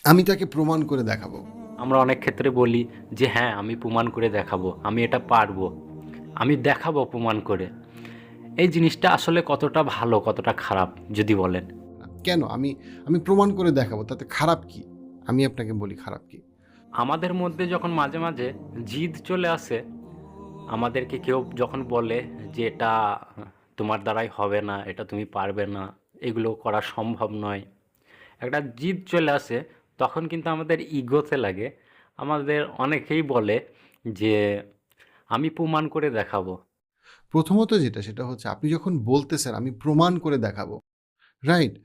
আমি তাকে প্রমাণ করে দেখাবো। আমরা অনেক ক্ষেত্রে বলি যে হ্যাঁ আমি প্রমাণ করে দেখাবো, আমি এটা পারবো, আমি দেখাবো প্রমাণ করে। এই জিনিসটা আসলে কতটা ভালো কতটা খারাপ যদি বলেন? কেন আমি আমি প্রমাণ করে দেখাবো, তাতে খারাপ কি? আমি আপনাকে বলি খারাপ কি। আমাদের মধ্যে যখন মাঝে মাঝে জিদ চলে আসে, আমাদেরকে কেউ যখন বলে যে এটা তোমার দ্বারাই হবে না, এটা তুমি পারবে না, এগুলো করা সম্ভব নয়, একটা জিদ চলে আসে, তখন কিন্তু আমাদের ইগোতে লাগে। আমাদের অনেকেই বলে যে আমি প্রমাণ করে দেখাবো। প্রথমত যেটা সেটা হচ্ছে, আপনি যখন বলতেছেন আমি প্রমাণ করে দেখাবো, রাইট?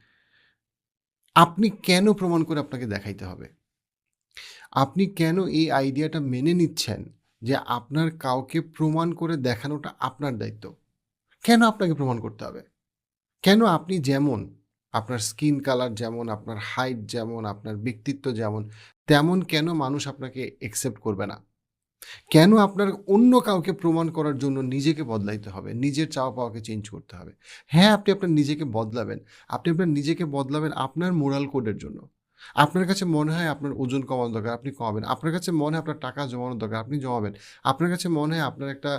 আপনি কেন প্রমাণ করে আপনাকে দেখাইতে হবে? আপনি কেন এই আইডিয়াটা মেনে নিচ্ছেন যে আপনার কাউকে প্রমাণ করে দেখানোটা আপনার দায়িত্ব? কেন আপনাকে প্রমাণ করতে হবে? কেন আপনি যেমন, আপনার স্কিন কালার যেমন, আপনার হাইট যেমন, আপনার ব্যক্তিত্ব যেমন, তেমন কেন মানুষ আপনাকে একসেপ্ট করবে না? কেন আপনার অন্য কাউকে প্রমাণ করার জন্য নিজেকে বদলাইতে হবে, নিজের চাওয়া পাওয়াকে চেঞ্জ করতে হবে? হ্যাঁ, আপনি আপনার নিজেকে বদলাবেন। আপনি আপনার নিজেকে বদলাবেন আপনার মোরাল কোডের জন্য। আপনার কাছে মনে হয় আপনার ওজন কমানো দরকার, আপনি কমাবেন। আপনার কাছে মনে হয় আপনার টাকা জমানো দরকার, আপনি জমাবেন। আপনার কাছে মনে হয় আপনার একটা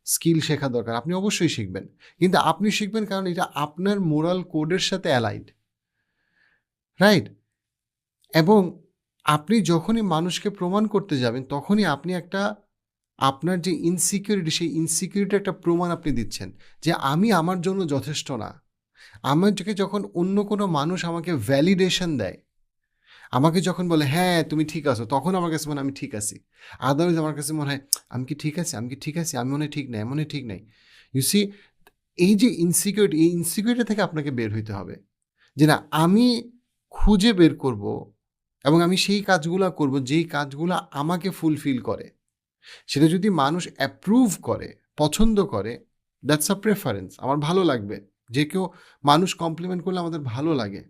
স্কিল শেখা দরকার, আপনি অবশ্যই শিখবেন। কিন্তু আপনি শিখবেন কারণ এটা আপনার মোরাল কোডের সাথে অ্যালাইনড, রাইট? এবং আপনি যখনই মানুষকে প্রমাণ করতে যাবেন, তখনই আপনি একটা, আপনার যে ইনসিকিউরিটি, সেই ইনসিকিউরিটির একটা প্রমাণ আপনি দিচ্ছেন যে আমি আমার জন্য যথেষ্ট না। আমাকে যখন অন্য কোনো মানুষ আমাকে ভ্যালিডেশন দেয়, আমাকে যখন বলে হ্যাঁ তুমি ঠিক আছো, তখন আমার কাছে মনে হয় আমি ঠিক আছি। আদারওয়াইজ আমার কাছে মনে হয় আমি কি ঠিক আছি, আমি কি ঠিক আছি, আমি মনে হয় ঠিক নাই, মনে হয় ঠিক নাই। ইউ সি, এই যে ইনসিকিউরিটি, এই ইনসিকিউরিটি থেকে আপনাকে বের হইতে হবে যে না, আমি খুঁজে বের করব এবং আমি সেই কাজগুলা করব যেই কাজগুলা আমাকে ফুলফিল করে। সেটা যদি মানুষ অ্যাপ্রুভ করে, পছন্দ করে, দ্যাটস আ প্রেফারেন্স, আমার ভালো লাগবে। যে কেউ মানুষ কমপ্লিমেন্ট করলে আমাদের ভালো লাগে।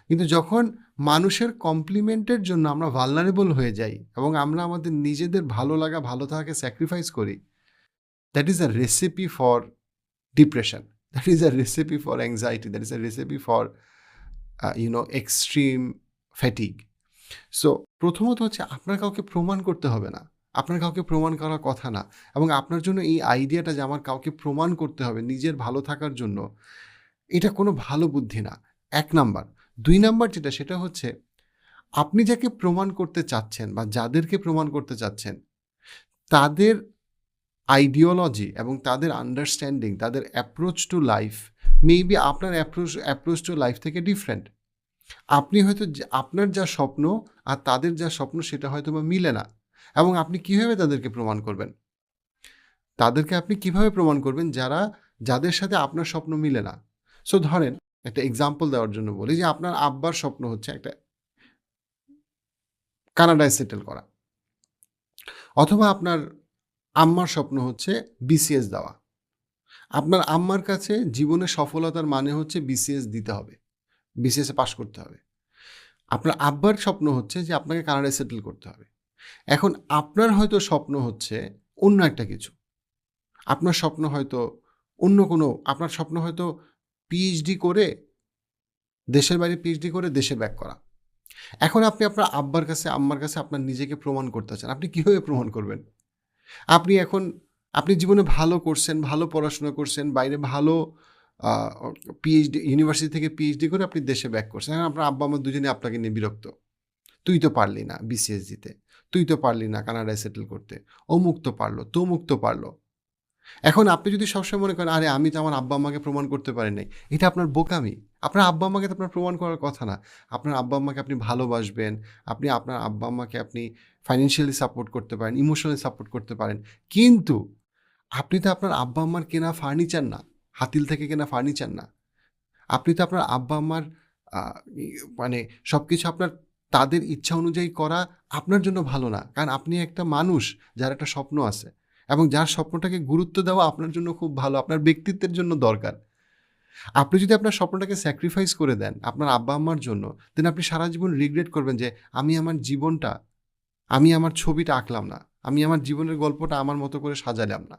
কিন্তু যখন মানুষের কমপ্লিমেন্টের জন্য আমরা ভালনারেবল হয়ে যাই এবং আমরা আমাদের নিজেদের ভালো লাগা, ভালো থাকাকে স্যাক্রিফাইস করি, that is a recipe for depression, that is a recipe for anxiety, that is a recipe for extreme fatigue. So প্রথমত হচ্ছে আপনার কাউকে প্রমাণ করতে হবে না। আপনার কাউকে প্রমাণ করার কথা না। এবং আপনার জন্য এই আইডিয়াটা যে আমার কাউকে প্রমাণ করতে হবে নিজের ভালো থাকার জন্য, এটা কোনো ভালো বুদ্ধি না। ১ নাম্বার। ২ নাম্বার যেটা সেটা হচ্ছে, আপনি যাকে প্রমাণ করতে চাচ্ছেন বা যাদেরকে প্রমাণ করতে চাচ্ছেন, তাদের আইডিওলজি এবং তাদের আন্ডারস্ট্যান্ডিং, তাদের অ্যাপ্রোচ টু লাইফ মেবি আপনার অ্যাপ্রোচ টু লাইফ থেকে ডিফারেন্ট। আপনি হয়তো আপনার যা স্বপ্ন আর তাদের যা স্বপ্ন সেটা হয়তোবা মিলে না। এবং আপনি কিভাবে তাদেরকে প্রমাণ করবেন? তাদেরকে আপনি কিভাবে প্রমাণ করবেন যাদের সাথে আপনার স্বপ্ন মিলে না? সো ধরেন, একটা এক্সাম্পল দেওয়ার জন্য বলি যে আপনার আব্বার স্বপ্ন হচ্ছে একটা কানাডায় সেটেল করা। অথবা আপনার আম্মার স্বপ্ন হচ্ছে বিসিএস দেওয়া। আপনার আম্মার কাছে জীবনে সফলতার মানে হচ্ছে বিসিএস দিতে হবে। বিসিএস এ পাস করতে হবে। আপনার আব্বার স্বপ্ন হচ্ছে যে আপনাকে কানাডায় সেটেল করতে হবে। এখন আপনার হয়তো স্বপ্ন হচ্ছে অন্য একটা কিছু। আপনার স্বপ্ন হয়তো অন্য কোনো, আপনার স্বপ্ন হয়তো পিএইচডি করে, দেশের বাইরে পিএইচডি করে দেশে ব্যাক করা। এখন আপনি আপনার আব্বার কাছে, আম্মার কাছে আপনার নিজেকে প্রমাণ করতে চান। আপনি কিভাবে প্রমাণ করবেন? আপনি এখন, আপনি জীবনে ভালো করছেন, ভালো পড়াশোনা করছেন, বাইরে ভালো আ পিএইচডি, ইউনিভার্সিটি থেকে পিএইচডি করে আপনি দেশে ব্যাক করছেন। এখন আপনার আব্বা-আম্মা দুজনেই আপনাকে নিয়ে বিরক্ত। তুই তো পারলি না বিসিএস দিতে। তুই তো পারলি না কানাডায় সেটেল করতে। অমুক তো পারল, তমুক তো পারল। এখন আপনি যদি সবসময় মনে করেন, আরে আমি তো আমার আব্বা-আম্মাকে প্রমাণ করতে পারি নাই। এটা আপনার বোকামি। আপনার আব্বা-আম্মাকে তো আপনার প্রমাণ করার কথা না। আপনার আব্বা-আম্মাকে আপনি ভালোবাসবেন। আপনি আপনার আব্বা-আম্মাকে আপনি ফাইন্যান্সিয়ালি সাপোর্ট করতে পারেন, ইমোশনালি সাপোর্ট করতে পারেন। কিন্তু আপনি তো আপনার আব্বা-আম্মার কেনা ফার্নিচার না। হাতিল থেকে কেনা ফার্নিচার না। আপনি তো আপনার আব্বা-আম্মার আ ই মানে সবকিছু আপনার, তাদের ইচ্ছা অনুযায়ী করা আপনার জন্য ভালো না। কারণ আপনি একটা মানুষ যার একটা স্বপ্ন আছে এবং যার স্বপ্নটাকে গুরুত্ব দেওয়া আপনার জন্য খুব ভালো, আপনার ব্যক্তিত্বের জন্য দরকার। আপনি যদি আপনার স্বপ্নটাকে স্যাক্রিফাইস করে দেন আপনার আব্বা-আম্মার জন্য, দেন আপনি সারা জীবন রিগ্রেট করবেন যে আমি আমার জীবনটা, আমি আমার ছবিটা আঁকলাম না। আমি আমার জীবনের গল্পটা আমার মতো করে সাজালাম না।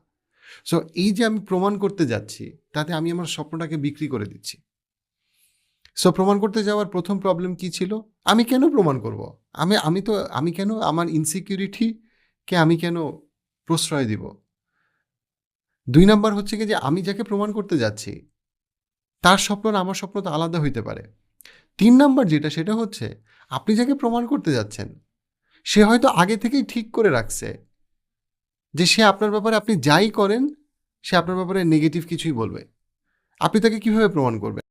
সো এই যে আমি প্রমাণ করতে যাচ্ছি, তাতে আমি আমার স্বপ্নটাকে বিক্রি করে দিচ্ছি। সো প্রমাণ করতে যাওয়ার প্রথম প্রবলেম কি ছিল? আমি কেন প্রমাণ করব? আমি কেন আমার ইনসিকিউরিটিকে আমি কেন প্রশ্রয় দিব? ২ নাম্বার হচ্ছে গিয়ে যে আমি যাকে প্রমাণ করতে যাচ্ছি, তার স্বপ্ন আর আমার স্বপ্ন তো আলাদা হইতে পারে। ৩ নাম্বার যেটা সেটা হচ্ছে আপনি যাকে প্রমাণ করতে যাচ্ছেন, সে হয়তো আগে থেকেই ঠিক করে রাখছে যে সে আপনার ব্যাপারে আপনি যাই করেন, সে আপনার ব্যাপারে নেগেটিভ কিছুই বলবে। আপনি তাকে কিভাবে প্রমাণ করবেন?